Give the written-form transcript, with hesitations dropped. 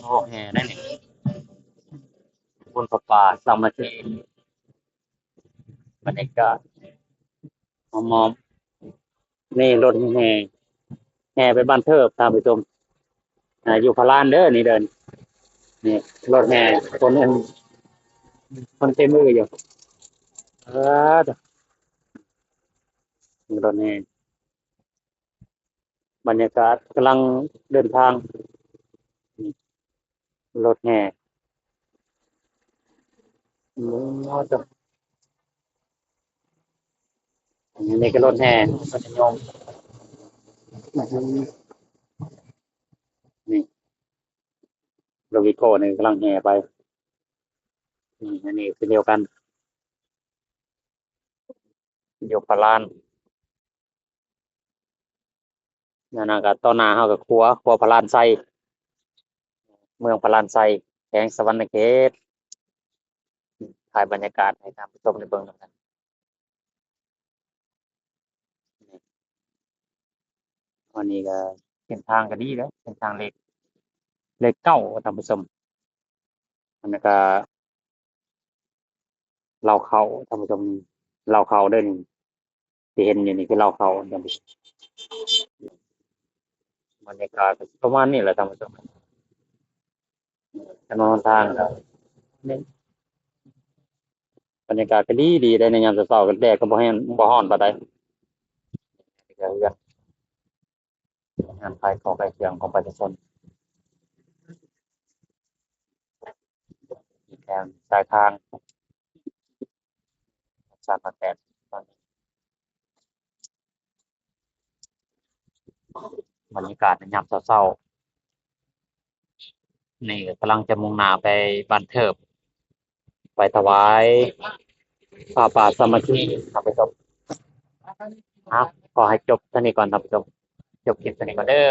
โอ้แห่ได้เนี่ยบุญประป่าสามัคคีบรรยากาศมอมๆนี่รถแห่ไปบ้านเทิบตามไปชมอยู่พารานเด้อนี่เดินนี่รถแห่คนอันคนเต็มมืออยู่เออรถแห่บรรยากาศกำลังเดินทางนี่รถแห่เอาจ้ะอันนี้ก็รถแห่รถโยมนี่รถวิโก้นี่กำลังแห่ไปอันนี้คือเดียวกันอยู่พารานนั่นนะก็ต่อหน้าเฮากับครัวพารานไซเมืองพารานไซแขวงสะหวรรณเขตถ่ายบรรยากาศให้ท่านผู้ชมได้เบิ่งนำกันวันนี้ก็เส้นทางก็ดีแล้วเส้นทางเลขเก้าท่านผู้ชมอันนั้นก็เลาเขาท่านผู้ชมเลาเขาเด้อนี่ที่เห็นอยู่นี่คือเลาเขาท่านผู้ชมบรรยากาศก็ประมาณนี้แหละท่านผู้ชมถนนหนทางก็นี่บรรยากาศก็ดีได้ในยามเช้าๆก็แดดก็บ่ร้อนปานใดนี่ก็เรือนงานขายของขายเครื่องของประชาชนมีแถมสายทาง3-8ตอนนี้บรรยากาศในยามเช้าๆนี่ก็กำลังจะมุ่งหน้าไปบ้านเทิบไปถวายผ้าป่าสามัคคีท่านผู้ชมครับขอให้จบเท่านี้ก่อนท่านผู้ชมจบคลิปเท่านี้ก่อนเด้อ